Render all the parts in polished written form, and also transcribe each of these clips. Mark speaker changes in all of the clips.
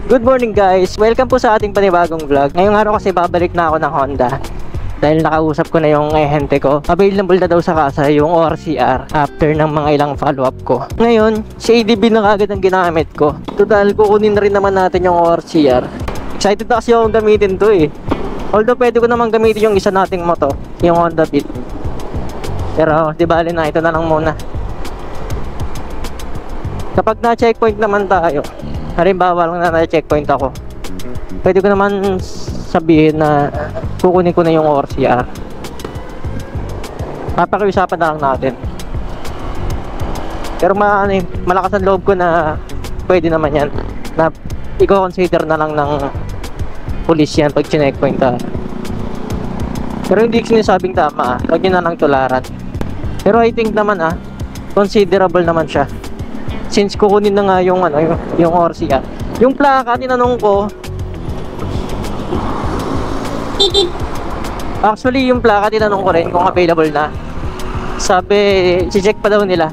Speaker 1: Good morning guys! Welcome po sa ating panibagong vlog. Ngayong araw kasi babalik na ako ng Honda. Dahil nakausap ko na yung ehente ko. Available na daw sa kasa yung ORCR after ng mga ilang follow-up ko. Ngayon, si ADB na kagad ang ginamit ko. Total, kukunin na rin naman natin yung ORCR. Excited na kasi akong gamitin to eh. Although pwede ko naman gamitin yung isa nating moto, yung Honda Beat. Pero di bali na, ito na lang muna. Kapag na-checkpoint naman tayo, halimbawa lang na na-checkpoint ako, pwede ko naman sabihin na kukunin ko na yung ORCR. Papakiusapan na lang natin. Pero malakas ang loob ko na pwede naman yan, na i-consider na lang ng police yan pag checkpoint ta. Pero hindi ko sinasabing tama, huwag nyo na lang tularan. Pero I think naman considerable naman siya. Since kukunin na nga yung yung ORCR. Yung plaka tinanong ko, actually yung plaka tinanong ko rin kung available na. Sabi, check pa daw nila.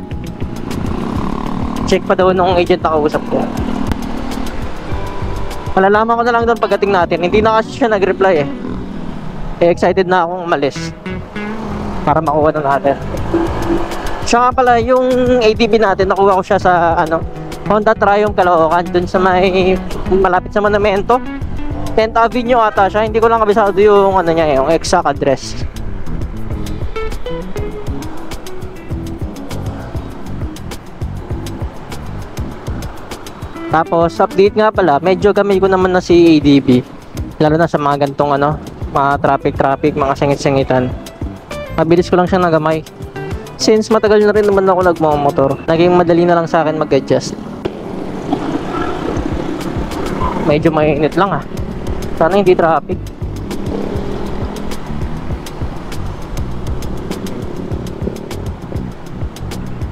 Speaker 1: Check pa daw nung agent na kausap ko. Malalaman ko na lang doon pagdating natin. Hindi na kasi siya nag-reply eh. Excited na akong umalis para makuha na natin. Siya nga pala, yung ATV natin, nakuha ko siya sa Honda Triumph Caloocan, dun sa may malapit sa Monumento 10th Avenue ata siya. Hindi ko lang kabisado yung yung exact address. Tapos update nga pala, medyo gamay ko naman na si ADB, lalo na sa mga gantong mga traffic, mga singit-singitan. Mabilis ko lang siya nagamay. Since matagal na rin naman ako nagmamotor, naging madali na lang sa akin mag-adjust. Medyo mainit lang sana hindi traffic.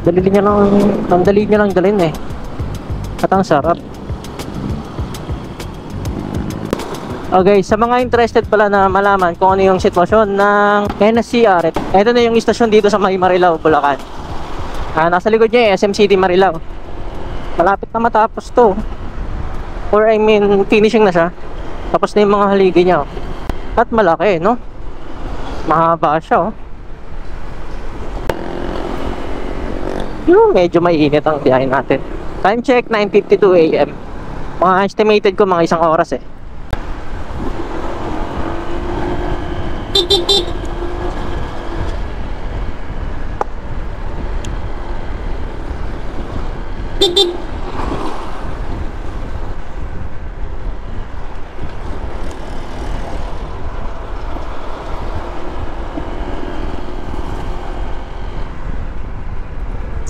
Speaker 1: Ang dali niya lang dalhin eh. At ang sarap. Okay, sa mga interested pala na malaman kung ano yung sitwasyon ng NSCR, ito na yung istasyon dito sa May Marilao, Bulacan. Nasa likod niya SM City, Marilao. Malapit na matapos to. Or I mean, finishing na siya. Tapos na yung mga haligi niya. At malaki, no? Mahaba siya, medyo mainit ang biyahe natin. Time check, 9:52 AM. Mga estimated ko mga isang oras eh.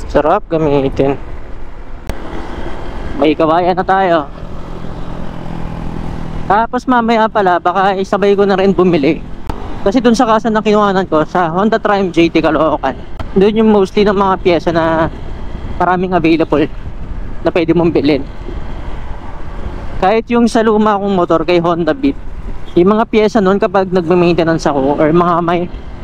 Speaker 1: Sarap gamitin. May kawayan na tayo. Tapos mamaya pala baka isabay ko na rin bumili. Kasi dun sa kasa na kinuhanan ko sa Honda Triumph JT Caloocan, doon yung mostly ng mga pyesa na maraming available na pwede mong bilhin. Kahit yung sa luma kong motor kay Honda Beat, yung mga pyesa nun kapag nagme-maintenance ako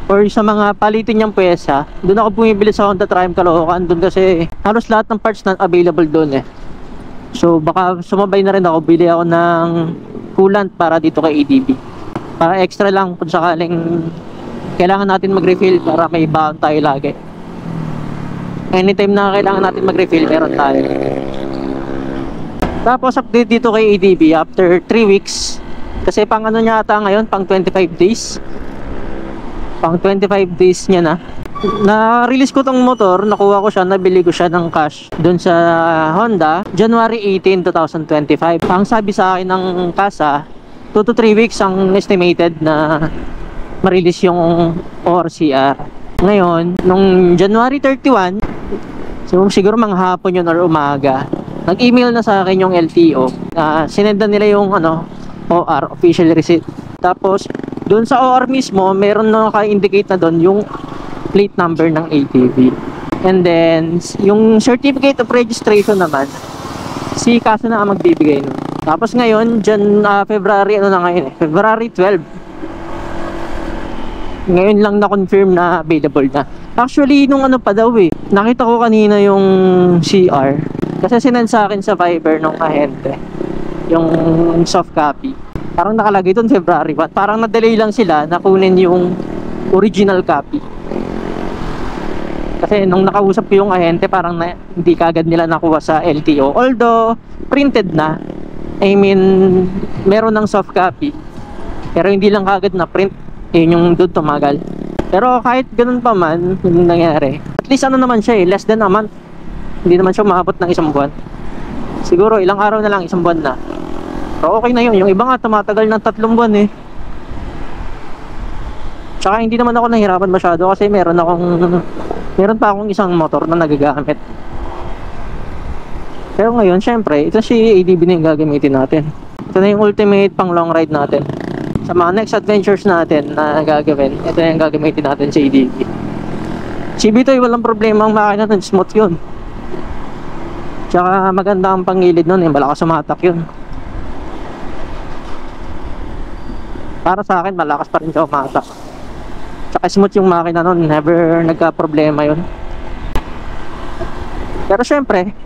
Speaker 1: or sa mga palitin niyang pyesa, doon ako bumibili sa Honda Triumph Caloocan. Doon kasi halos lahat ng parts na available doon eh. So baka sumabay na rin ako, bili ako ng coolant para dito kay ADB. Para extra lang kung sakaling kailangan natin mag-refill para may baon tayo lagi. Anytime na kailangan natin mag-refill, meron tayo. Tapos update dito kay ADB after 3 weeks. Kasi pang niya ata ngayon, pang 25 days. Pang 25 days niya na. Na-release ko tong motor, nakuha ko siya, nabili ko siya ng cash dun sa Honda, January 18, 2025. Ang sabi sa akin ng kasa, 2 to 3 weeks ang estimated na ma-release yung ORCR. Ngayon, nung January 31, so siguro mga hapon yun or umaga, nag-email na sa akin yung LTO. Sinenda nila yung OR, official receipt. Tapos, doon sa OR mismo, meron na naka-indicate na doon yung plate number ng ATV. And then, yung certificate of registration naman, si kasa na magbibigay nun. Tapos ngayon, February, February 12. Ngayon lang na-confirm na available na. Actually, nung pa daw nakita ko kanina yung CR. Kasi sinend sa akin sa Viber nung ahente yung soft copy. Parang nakalagay doon February 1. Parang na-delay lang sila na kunin yung original copy. Kasi nung nakausap ko yung ahente, parang hindi kagad nila nakuha sa LTO. Although, printed na. I mean, meron ng soft copy. Pero hindi lang kagad na print. Yun yung doon tumagal. Pero kahit ganun pa man, yung nangyari. At least ano naman siya less than a month. Hindi naman siya maabot ng isang buwan. Siguro ilang araw na lang, isang buwan na. So okay na yun. Yung iba nga tumatagal ng 3 buwan eh. Tsaka hindi naman ako nahirapan masyado kasi meron pa akong isang motor na nagagamit. Pero ngayon, syempre, ito si ADB na yung gagamitin natin. Ito na yung ultimate pang long ride natin. Sa mga next adventures natin na gagawin, ito na yung gagamitin natin si ADB. CB2, walang problema ang makina nun, smooth yun. Tsaka maganda ang pangilid nun, malakas sumatak yun. Para sa akin, malakas pa rin siya umatak. Tsaka smooth yung makina nun, never nagka-problema yun. Pero syempre,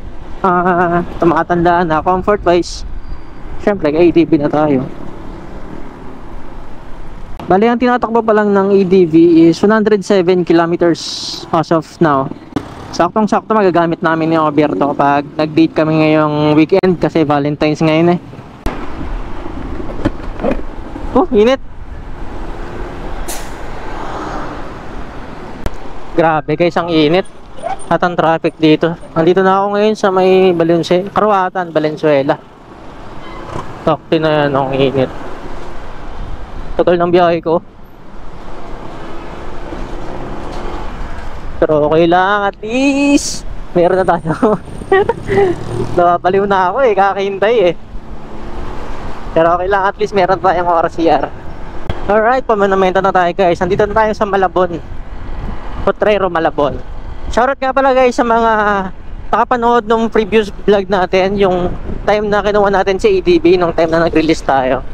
Speaker 1: tumatandaan na comfort wise, syempre ADB na tayo. Bali ang tinatakbo pa lang ng ADV is 107 kilometers as of now. Saktong sakto magagamit namin yung Alberto kapag nag-date kami ngayong weekend kasi Valentine's ngayon eh. Oh, init. Grabe guys, ang init. At ang traffic dito. Nandito na ako ngayon sa may Karuatan, Valenzuela. Takti na yan, ang init. Tagal ng biyahe ko. Pero okay lang, at least meron na tayo. Napapaliw na ako eh, kakahintay eh. Pero okay lang, at least meron tayong RCR. Alright, pamanamenta na tayo guys. Nandito na tayo sa Malabon, Potrero, Malabon. Shoutout nga pala guys sa mga nakapanood nung previous vlog natin, yung time na kinuha natin si ADB, nung time na nag-release tayo.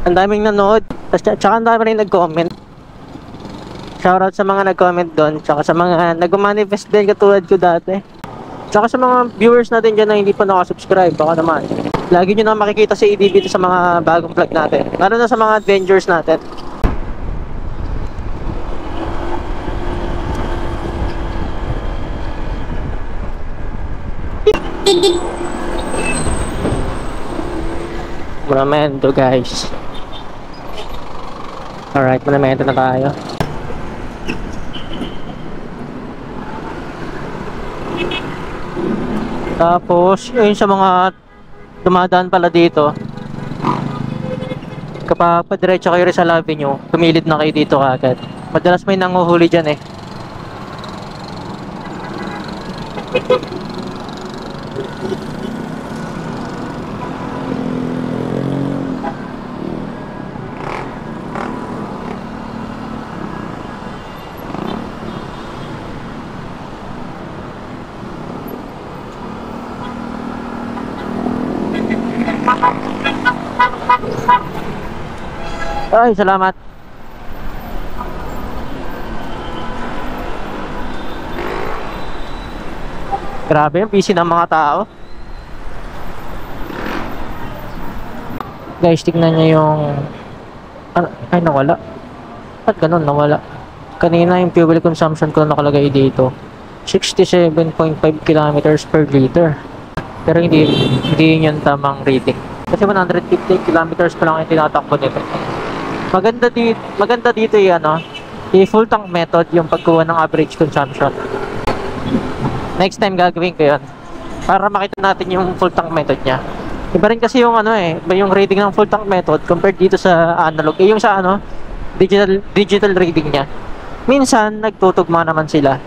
Speaker 1: Ang daming nanood, tsaka ang dami rin nag-comment. Shoutout sa mga nag-comment doon, tsaka sa mga nag-manifest din katulad ko dati. Tsaka sa mga viewers natin dyan na hindi pa nakasubscribe, baka naman lagi nyo na makikita si ADB sa mga bagong vlog natin, lalo na sa mga adventures natin. Monumento guys. Alright, monumento na tayo. Tapos yun, sa mga dumadaan pala dito, kapag padiretso kayo Rizal Avenue, tumilid na kayo dito agad. Madalas may nanguhuli dyan eh. Ay, salamat. Grabe, busy ng mga tao. Guys, tignan nyo yung... Ay, nawala. Ba't ganun, nawala? Kanina yung fuel consumption ko nakalagay dito, 67.5 kilometers per liter. Pero hindi yun yung tamang reading. Kasi 150 kilometers pa lang yung tinatakbo nito. Maganda dito yung full tank method, yung pagkuha ng average consumption. Next time gagawin ko yun para makita natin yung full tank method nya. Iba rin kasi yung iba yung reading ng full tank method compared dito sa analog. Yung sa digital reading nya. Minsan nagtutugma naman sila,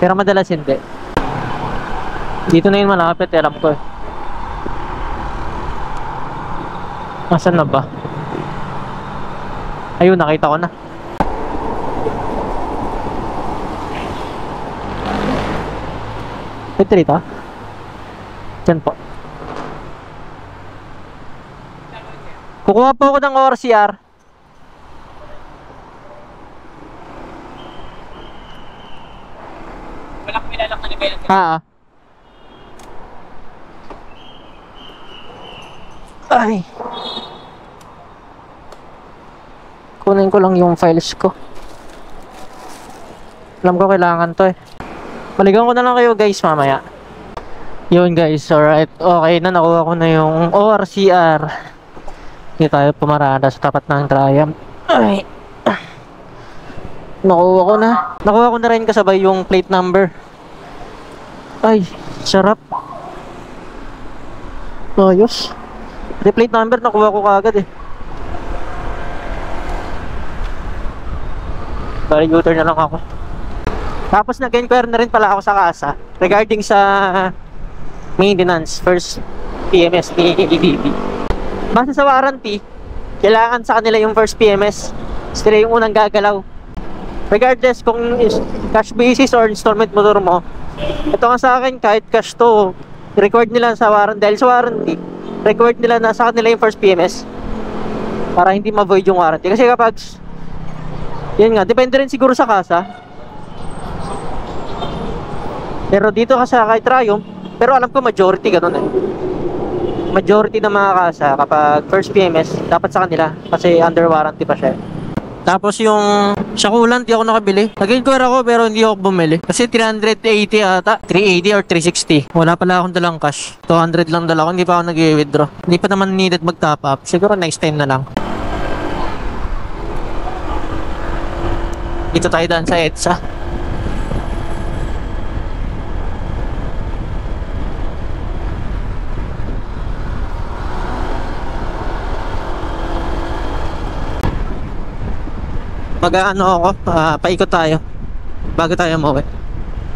Speaker 1: pero madalas hindi. Dito na yun malapit, alam ko. Nasaan na ba? Ayun, nakita ko na. Ito rito. Diyan po. Kukuha po ako ng ORCR.
Speaker 2: Walang pilalak na nagayag.
Speaker 1: Ay. Kunin ko lang yung files ko. Alam ko kailangan to eh. Balikan ko na lang kayo guys mamaya. Yun guys, alright. Okay na, nakuha ko na yung ORCR. Hindi tayo pumarada sa tapat ng Triumph. Ay. Nakuha ko na. Nakuha ko na rin kasabay yung plate number. Ay, sarap. Ayos. Yung plate number nakuha ko kagad eh. Bali, U-turn na lang ako. Tapos nag-inquire na rin pala ako sa kasa regarding sa maintenance, first PMS ni EDB. Base sa warranty, kailangan sa kanila yung first PMS. Sila yung unang gagalaw. Regardless kung cash basis or installment motor mo, ito nga sa akin, kahit cash to, record nila sa warranty. Dahil sa warranty, record nila na sa kanila yung first PMS para hindi ma-void yung warranty. Kasi kapag yun nga, depende rin siguro sa kasa. Pero dito kasi kay Triumph, pero alam ko majority ganun eh. Majority ng mga kasa kapag first PMS dapat sa kanila kasi under warranty pa siya. Tapos yung sa coolant di ako nakabili. Nag-inquire ako pero hindi ako bumili kasi 380 ata, 380 or 360. Wala pala akong dalang cash. 200 lang dala ko, hindi pa ako nag-withdraw. Hindi pa naman needed mag-top up. Siguro next time na lang. Dito tayo daan sa EDSA. Mag-ano ako, paikot tayo bago tayo umuwi.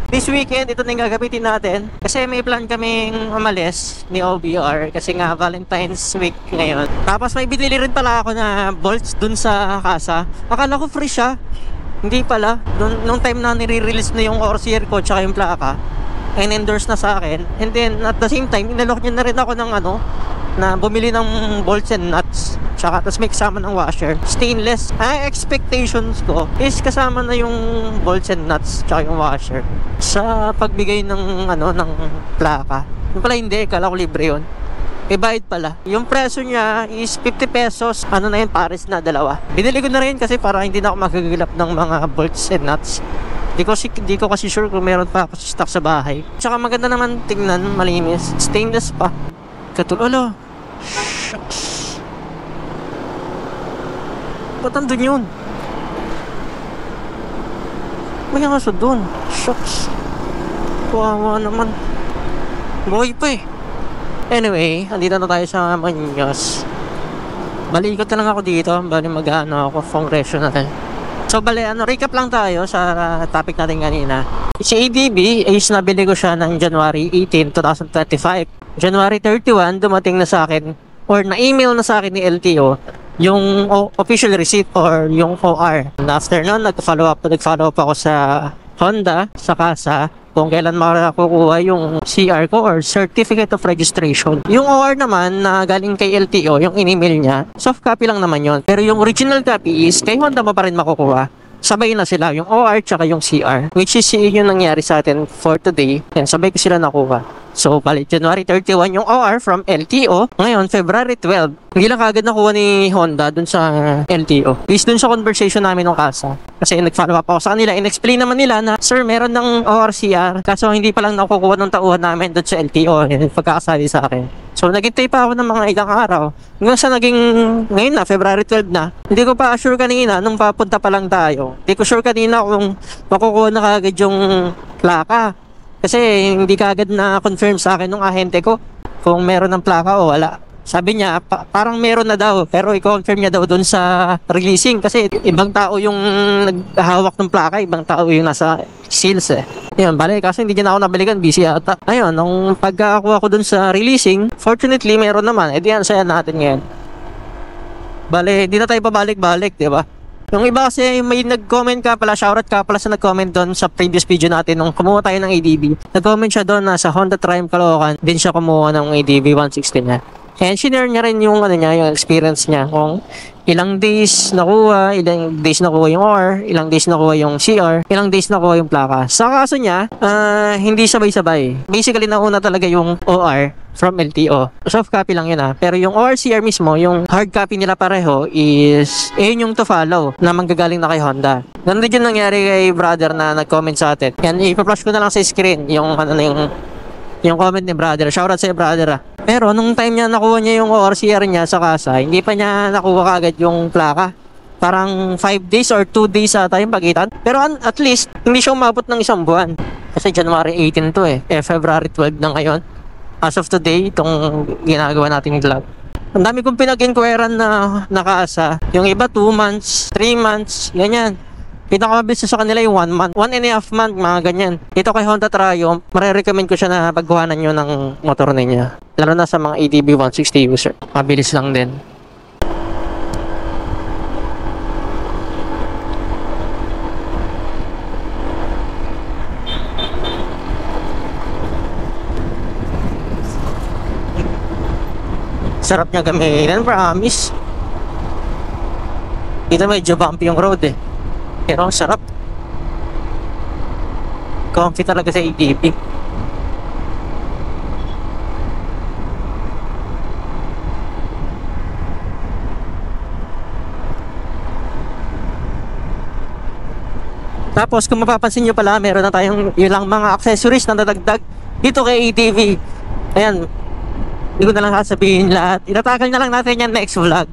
Speaker 1: This weekend, ito na yung gagamitin natin kasi may plan kaming umalis ni OBR kasi nga Valentine's week ngayon. Tapos may binili rin pala ako na bolts dun sa kasa. Akala ko free siya. Hindi pala. Nung time na nire-release na yung ORCR ko tsaka yung plaka, in-endorse na sa akin. And then at the same time, inalok niya na rin ako ng ano, na bumili ng bolts and nuts. Tsaka tapos may kasama ng washer. Stainless. Ang expectations ko is kasama na yung bolts and nuts tsaka yung washer sa pagbigay ng ano, ng plaka. Yung pala hindi, kala ko libre yun. May bayad pala. Yung presyo niya is 50 pesos. Ano na yun, pares na dalawa. Binili ko na rin kasi para hindi na ako magagilap ng mga bolts and nuts. Di ko kasi sure kung meron pa ako stock sa bahay. Tsaka maganda naman tingnan, malinis. Stainless pa. Katulolo. Shucks. Ba't andun yun? May aso dun. Shucks. Kawawa naman. Buhay pa eh. Anyway, andito na tayo sa Manyos. Balikot na lang ako dito. Bali mag-ano ako, congressional. So bali, recap lang tayo sa topic natin kanina. Si ADB is nabili ko siya ng January 18, 2025. January 31, dumating na sa akin or na-email na sa akin ni LTO yung official receipt or yung OR. After nun, nag-follow up ako sa Honda, sa kasa, kung kailan makakukuha yung CR ko or Certificate of Registration. Yung OR naman na galing kay LTO, yung in-email niya, soft copy lang naman yon. Pero yung original copy is kay Honda mo pa rin makukuha. Sabay na sila, yung OR tsaka yung CR, which is yung nangyari sa atin for today. Yan, sabay ko sila nakuha. So, bali, January 31 yung OR from LTO. Ngayon, February 12, hindi lang kagad nakuha ni Honda dun sa LTO. Based dun sa conversation namin ng kasa. Kasi nag-follow up ako sa kanila. In-explain naman nila na, sir, meron ng ORCR. Kaso hindi pa lang nakukuha ng tauhan namin dun sa LTO. Pagkakasali sa akin. So, naghintay pa ako ng mga ilang araw. Hanggang sa naging, ngayon na, February 12 na. Hindi ko pa sure kanina, nung papunta pa lang tayo. Hindi ko sure kanina kung makukuha na kagad yung plaka. Kasi hindi kagad na confirm sa akin nung ahente ko kung meron ng plaka o wala. Sabi niya, parang meron na daw, pero i-confirm niya daw doon sa releasing kasi ibang tao yung naghahawak ng plaka, ibang tao yung nasa sales eh. Yun, bale, kasi hindi niya na ako nabalikan, busy ata. Ayun, nung pagkakakuha ko doon sa releasing, fortunately, meron naman. Eh di yan, saya natin ngayon. Bale, hindi na tayo pabalik-balik, di ba? Yung iba kasi may nag-comment ka pala, shoutout ka pala sa nag-comment doon sa previous video natin nung kumuha tayo ng ADB. Nag-comment siya doon na sa Honda Triumph Caloocan, din siya kumuha ng ADB 160 niya. And shinare niya rin yung ano niya, yung experience niya kung ilang days nakuha, ilang days nakuha yung OR, ilang days nakuha yung CR, ilang days nakuha yung plaka. Sa kaso niya, hindi sabay-sabay. Basically nauna talaga yung OR from LTO. Soft copy lang yun pero yung ORCR mismo, yung hard copy nila pareho is yun yung to follow na manggagaling na kay Honda. Ganun din yung nangyari kay brother na nag-comment sa atin. Yan, ipa-flash ko na lang sa screen yung yung comment ni brother. Shoutout sa brother Pero nung time niya nakuha niya yung ORCR niya sa kasa, hindi pa niya nakuha kagad yung plaka. Parang 5 days or 2 days ata yung pagitan. Pero at least, hindi siya umabot ng isang buwan. Kasi January 18 to February 12 na ngayon. As of today, itong ginagawa natin yung vlog. Ang dami kong pinag-inquiran na nakaasa. Yung iba 2 months, 3 months, ganyan. Pinakamabilis sa kanila yung 1 month, 1.5 month, mga ganyan. Ito kay Honda Triumph, marirecommend ko siya na pagkuhanan nyo ng motor ninyo. Lalo na sa mga ADB 160 user. Mabilis lang din. Sarap niya gamitin, promise. Dito medyo bumpy yung road pero ang sarap. Comfy talaga sa ADB. Tapos kung mapapansin nyo pala, meron na tayong ilang mga accessories na nadagdag dito kay ADB. Ayan, hindi ko na lang sasabihin lahat. Itatagal na lang natin yan next vlog.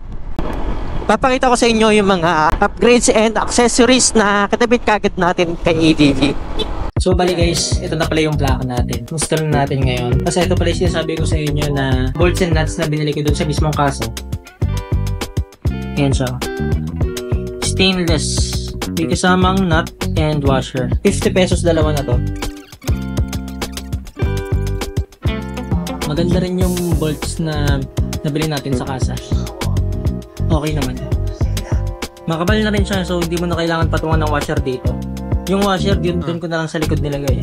Speaker 1: Papakita ko sa inyo yung mga upgrades and accessories na katabit kagad natin kay ADB. So bali guys, ito na pala yung plaka natin. Install na natin ngayon. Kasi ito pala yung sinasabi ko sa inyo na bolts and nuts na binili ko dun sa mismong kaso. Ayan siya. Stainless. May kasamang nut and washer. 50 pesos dalawa na to. Maganda rin yung bolts na nabili natin sa kasa. Okay naman. Makapal na rin siya, so hindi mo na kailangan patungan ng washer dito. Yung washer, dun ko na lang sa likod nilagay.